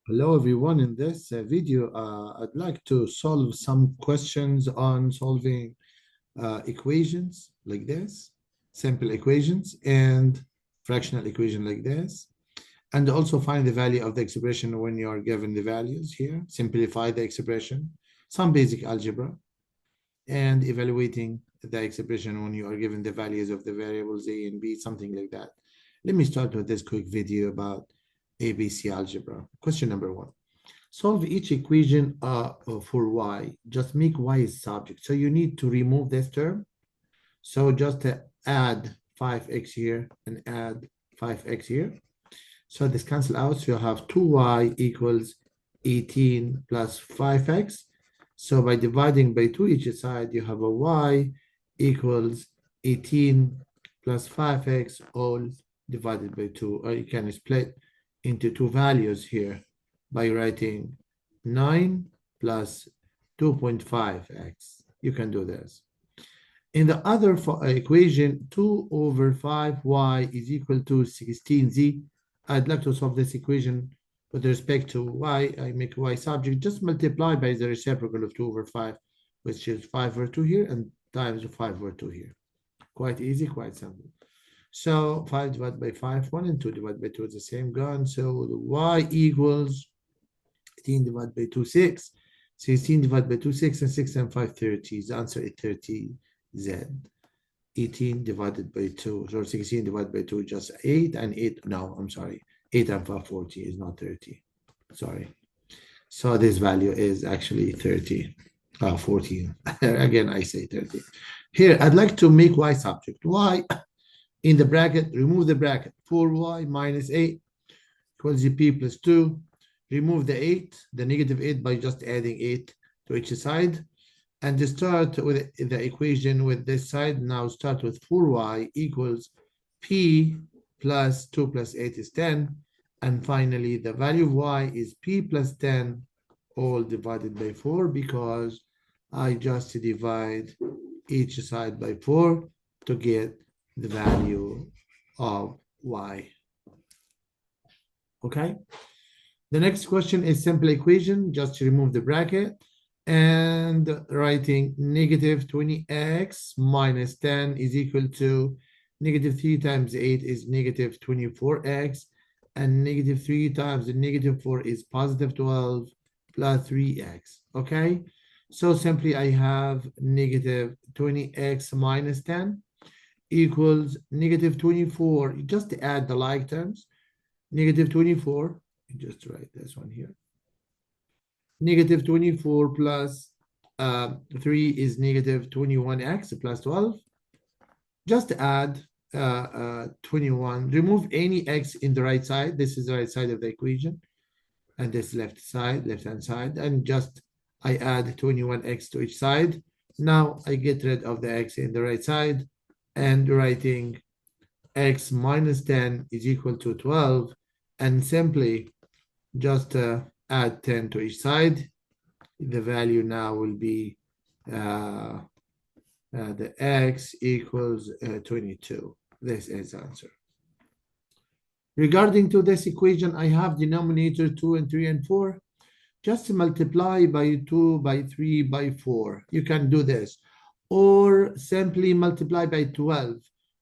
Hello everyone. In this video, I'd like to solve some questions on solving equations like this, simple equations and fractional equation like this, and also find the value of the expression when you are given the values here, simplify the expression, some basic algebra, and evaluating the expression when you are given the values of the variables A and B, something like that. Let me start with this quick video about ABC algebra. Question number 1. Solve each equation for y. Just make y is subject. So you need to remove this term. So just add 5x here and add 5x here. So this cancel out. So you have 2y equals 18 plus 5x. So by dividing by 2 each side, you have a y equals 18 plus 5x all divided by 2. Or you can split into two values here by writing 9 plus 2.5x. You can do this. In the other equation, 2 over 5y is equal to 16z. I'd like to solve this equation with respect to y. I make y subject. Just multiply by the reciprocal of 2 over 5, which is 5 over 2 here, and times 5 over 2 here. Quite easy, quite simple. So 5 divided by 5, 1 and 2 divided by 2 is the same gun. So the y equals 18 divided by 2, 6. 16 divided by 2, 6, and 6 and 5, 30. The answer is 30z. 18 divided by 2, so 16 divided by 2, just 8, and 8, no, I'm sorry. 8 and 5, 40 is not 30. Sorry. So this value is actually 30. 14. Again, I say 30. Here, I'd like to make y subject. Y in the bracket, remove the bracket. 4y minus 8 equals p plus 2. Remove the 8, the negative 8, by just adding 8 to each side. And start with the equation with this side. Now start with 4y equals p plus 2 plus 8 is 10. And finally, the value of y is p plus 10 all divided by 4, because I just divide each side by 4 to get the value of y. Okay? The next question is simple equation. Just remove the bracket and writing negative 20x minus 10 is equal to negative 3 times 8 is negative 24x, and negative 3 times the negative 4 is positive 12 plus 3x. Okay, so simply I have negative 20x minus 10 equals negative 24. You just add the like terms. Negative 24, just write this one here. Negative 24 plus 3 is negative 21x plus 12. Just add 21. Remove any x in the right side. This is the right side of the equation. And this left-hand side. And just I add 21x to each side. Now I get rid of the x in the right side. And writing x minus 10 is equal to 12. And simply just add 10 to each side. The value now will be the x equals 22. This is the answer. Regarding to this equation, I have denominator 2 and 3 and 4. Just multiply by 2, by 3, by 4. You can do this. Or simply multiply by 12.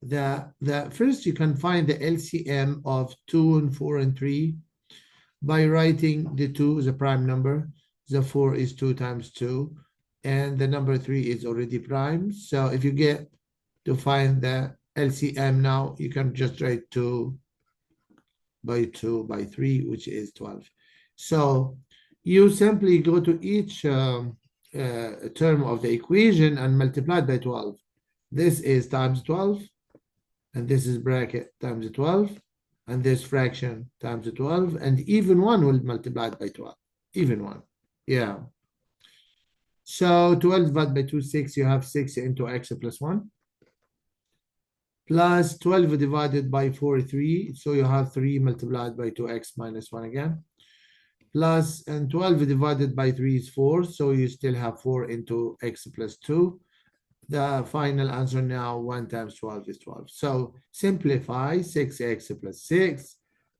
The first, you can find the LCM of 2 and 4 and 3 by writing the 2 is a prime number. The 4 is 2 times 2. And the number 3 is already prime. So if you get to find the LCM now, you can just write 2 by 2 by 3, which is 12. So you simply go to each term of the equation and multiply by 12. This is times 12. And this is bracket times 12. And this fraction times 12. And even one will multiply by 12. Even one. Yeah. So 12 divided by 2, 6. You have 6 into x plus 1. Plus 12 divided by 4, 3. So you have 3 multiplied by 2x minus 1 again. Plus, and 12 divided by 3 is 4. So you still have 4 into x plus 2. The final answer now, 1 times 12 is 12. So simplify 6x plus 6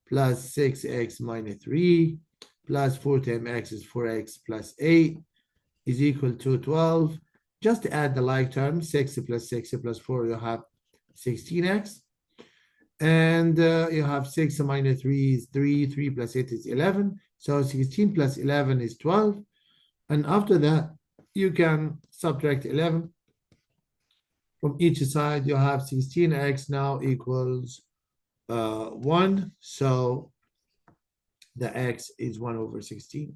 plus 6x minus 3 plus 4 times x is 4x plus 8 is equal to 12. Just add the like terms, 6 plus 6 plus 4, you have 16x. And you have 6 minus 3 is 3, 3 plus 8 is 11. So 16 plus 11 is 12. And after that, you can subtract 11 from each side. You have 16x now equals 1. So the x is 1 over 16.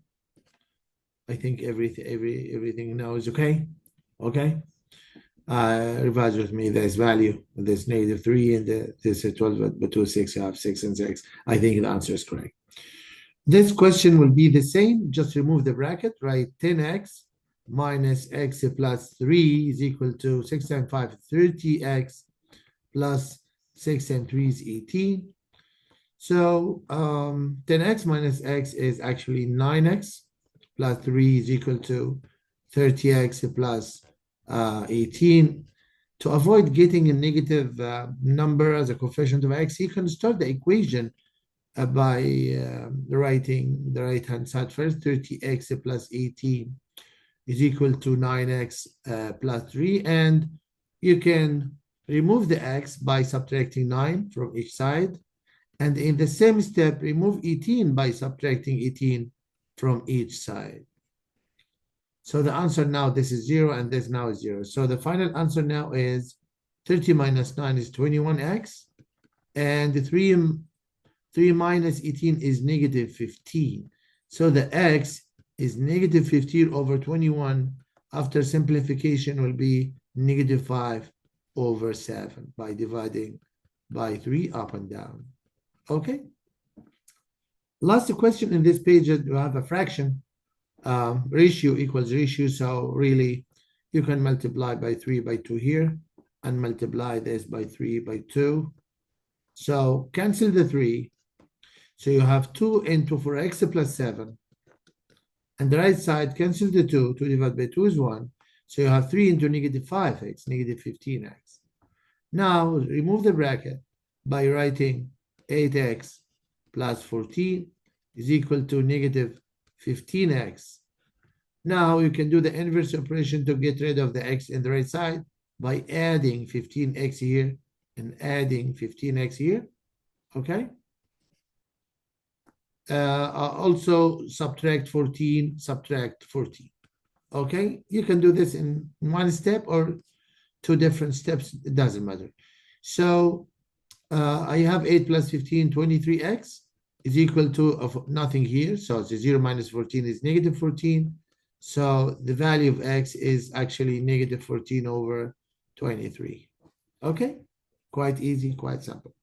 I think everything now is okay. Okay. Revise with me this value, this negative 3 and this 12, but 2, 6, you have 6 and 6. I think the answer is correct. This question will be the same. Just remove the bracket, write 10x minus x plus 3 is equal to 6 times 5 is 30x plus 6 times 3 is 18. So 10x minus x is actually 9x plus 3 is equal to 30x plus 18. To avoid getting a negative number as a coefficient of x, you can start the equation by writing the right-hand side first. 30x plus 18 is equal to 9x plus 3. And you can remove the x by subtracting 9 from each side. And in the same step, remove 18 by subtracting 18 from each side. So the answer now, this is 0 and this now is 0. So the final answer now is 30 minus 9 is 21x. And 3 minus 18 is negative 15. So the x is negative 15 over 21. After simplification will be negative 5 over 7 by dividing by 3 up and down. Okay. Last question in this page, you have a fraction. Ratio equals ratio, so really you can multiply by 3 by 2 here and multiply this by 3 by 2. So cancel the 3. So you have 2 into 4x plus 7. And the right side, cancel the 2. 2 divided by 2 is 1. So you have 3 into negative 5x, negative 15x. Now remove the bracket by writing 8x plus 14 is equal to negative 15x. Now you can do the inverse operation to get rid of the x in the right side by adding 15x here and adding 15x here. Okay. Also subtract 14, subtract 14. Okay. You can do this in one step or 2 different steps. It doesn't matter. So I have 8 plus 15, 23x. Is equal to nothing here. So it's 0 minus 14 is negative 14. So the value of x is actually negative 14 over 23. Okay, quite easy, quite simple.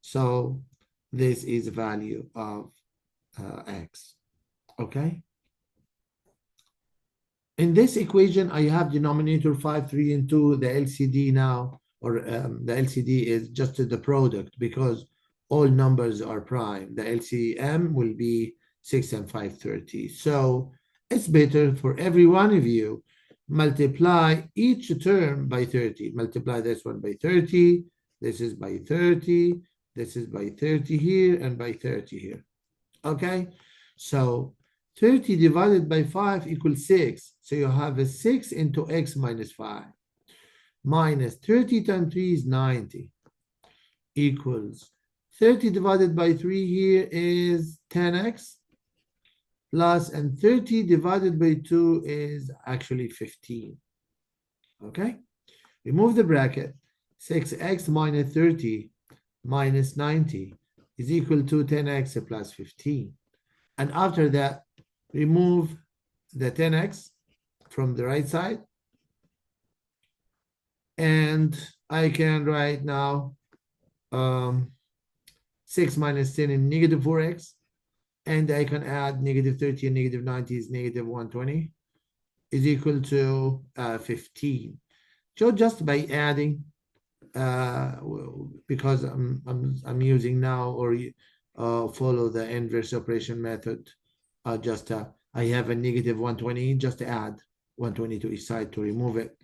So this is the value of x. Okay. In this equation, I have denominator 5, 3, and 2. The LCD now, or the LCD is just the product because all numbers are prime. The LCM will be 6 and 530. So it's better for every one of you, multiply each term by 30. Multiply this one by 30. This is by 30. This is by 30 here and by 30 here. Okay. So 30 divided by 5 equals 6. So you have a 6 into x minus 5. Minus 30 times 3 is 90. Equals 30 divided by 3 here is 10x plus, and 30 divided by 2 is actually 15. Okay? Remove the bracket. 6x minus 30 minus 90 is equal to 10x plus 15. And after that, remove the 10x from the right side. And I can write now 6 minus 10 is negative 4x. And I can add negative 30 and negative 90 is negative 120 is equal to 15. So just by adding, because I'm using now or follow the inverse operation method, I have a negative 120, just add 120 to each side to remove it.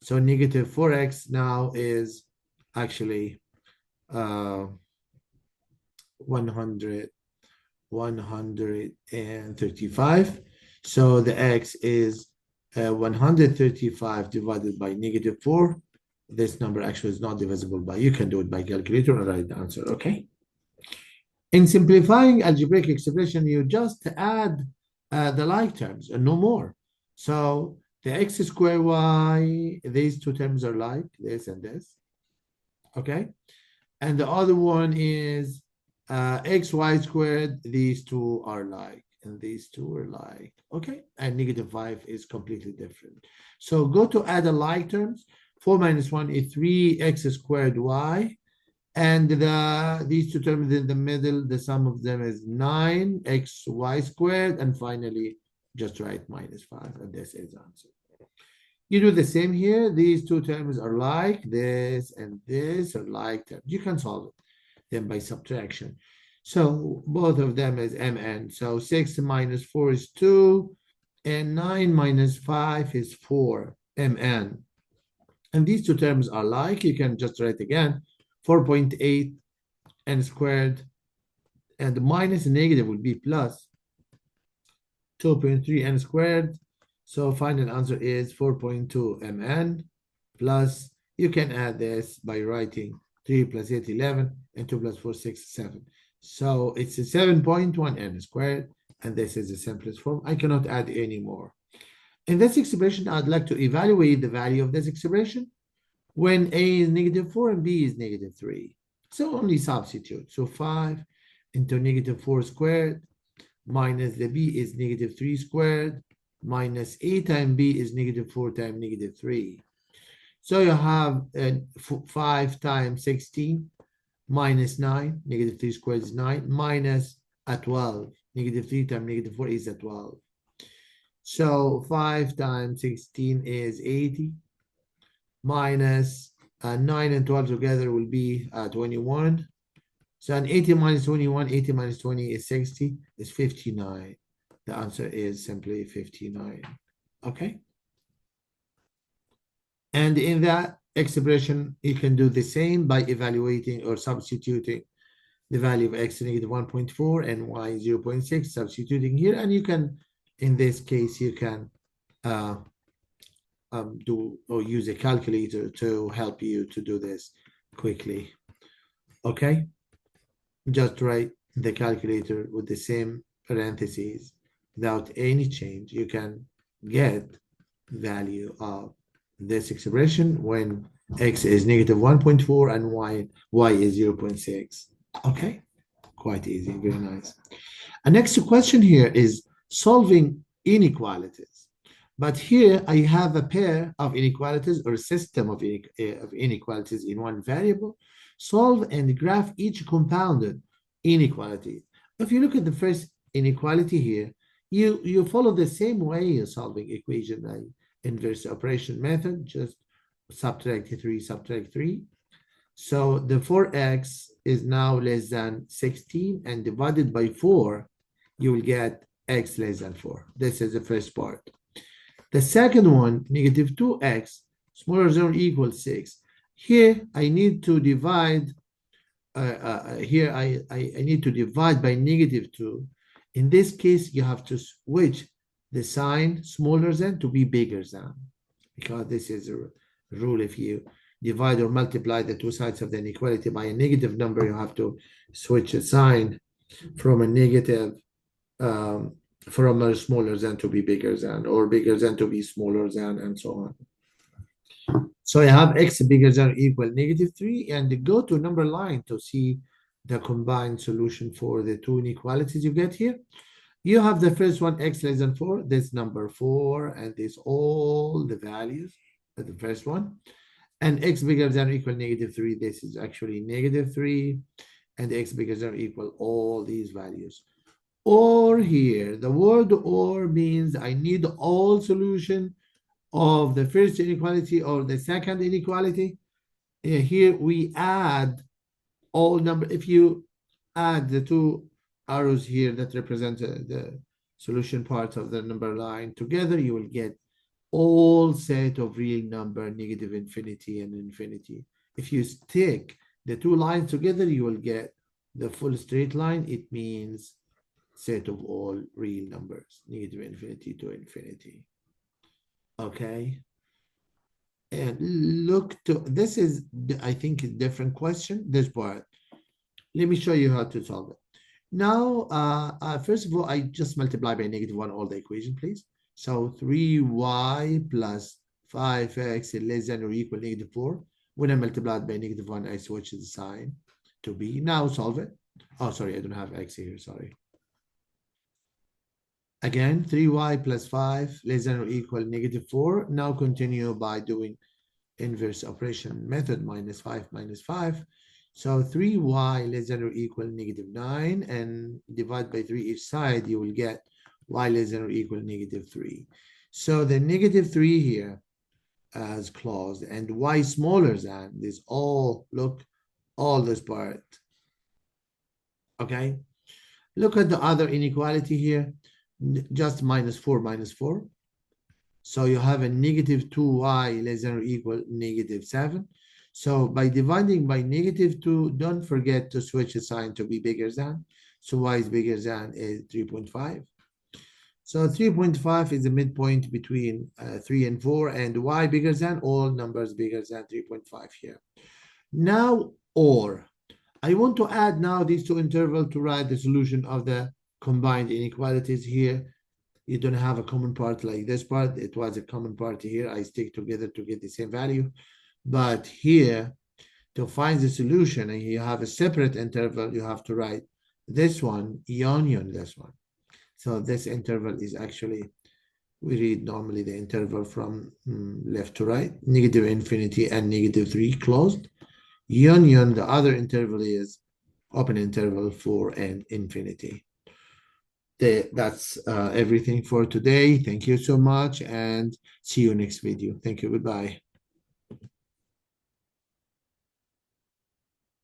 So negative 4x now is actually 120 135. So the x is 135 divided by -4. This number actually is not divisible by, you can do it by calculator and write the answer, okay? In simplifying algebraic expression, you just add the like terms and no more. So the x squared y, these two terms are like this and this, okay? And the other one is xy squared, these two are like, and these two are like, okay? And -5 is completely different. So go to add a like terms. 4 minus 1 is 3x squared y. And these two terms in the middle, the sum of them is 9xy squared. And finally, just write -5, and this is the answer. You do the same here. These two terms are like this, and this are like terms. You can solve them by subtraction. So both of them is mn. So 6 minus 4 is 2, and 9 minus 5 is 4, mn. And these two terms are like, you can just write again, 4.8 n squared, and the minus and negative will be plus 2.3 n squared. So final answer is 4.2 mn plus, you can add this by writing 3 plus 8, 11, and 2 plus 4, 6, 7. So it's a 7.1 n squared, and this is the simplest form. I cannot add any more. In this expression, I'd like to evaluate the value of this expression when a is -4 and b is -3. So only substitute. So 5 into -4 squared minus the b is -3 squared minus a times b is -4 times -3. So you have 5 times 16 minus 9, -3 squared is 9, minus a 12. -3 times -4 is a 12. So 5 times 16 is 80, minus 9 and 12 together will be 21. So an 80 minus 21, 80 minus 20 is 60, is 59. The answer is simply 59, okay? And in that expression, you can do the same by evaluating or substituting the value of x -1.4 and y 0.6, substituting here, and you can, in this case, you can do or use a calculator to help you to do this quickly, okay? Just write the calculator with the same parentheses without any change. You can get value of this expression when x is -1.4 and y is 0.6. Okay, quite easy, very nice. And next question here is solving inequalities. But here I have a pair of inequalities or a system of inequalities in one variable. Solve and graph each compounded inequality. If you look at the first inequality here, you follow the same way of solving equation, like inverse operation method, just subtract 3, subtract 3. So the 4x is now less than 16, and divided by 4, you will get x less than 4. This is the first part. The second one, -2x, smaller than or equal 6. Here, I need to divide, I need to divide by -2. In this case, you have to switch the sign smaller than to be bigger than, because this is a rule. If you divide or multiply the two sides of the inequality by a negative number, you have to switch a sign from a negative, from a smaller than to be bigger than, or bigger than to be smaller than, and so on. So I have x bigger than or equal -3, and go to number line to see the combined solution for the two inequalities you get here. You have the first one, x less than 4, this number 4, and this all the values of the first one. And x bigger than or equal -3, this is actually -3, and x bigger than or equal all these values. Or here, the word or means I need all solution of the first inequality or the second inequality. Here we add all number. If you add the two arrows here that represent the solution part of the number line together, you will get all set of real number, -infinity and infinity. If you stick the two lines together, you will get the full straight line. It means set of all real numbers, negative infinity to infinity. Okay. And look to, this is, I think, a different question, this part. Let me show you how to solve it. Now, first of all, I just multiply by -1 all the equation, please. So 3y plus 5x less than or equal -4. When I multiply it by -1, I switch the sign to b. Now solve it. Oh, sorry, I don't have x here, sorry. Again, 3y plus 5 less than or equal -4. Now continue by doing inverse operation method, -5 minus 5. So 3y less than or equal -9, and divide by 3 each side, you will get y less than or equal -3. So the -3 here as closed, and y smaller than this, all, look, all this part. Okay, look at the other inequality here, just -4 minus 4. So you have a -2y less than or equal -7. So by dividing by -2, don't forget to switch the sign to be bigger than. So y is bigger than is 3.5. So 3.5 is the midpoint between 3 and 4, and y bigger than, all numbers bigger than 3.5 here. Now, or, I want to add now these two intervals to write the solution of the combined inequalities here. You don't have a common part like this part. It was a common part here. I stick together to get the same value. But here, to find the solution, and you have a separate interval, you have to write this one, union this one. So this interval is actually, we read normally the interval from left to right, -infinity and -3 closed. Union, the other interval is open interval 4 and infinity. That's everything for today. Thank you so much, and see you next video. Thank you. Goodbye.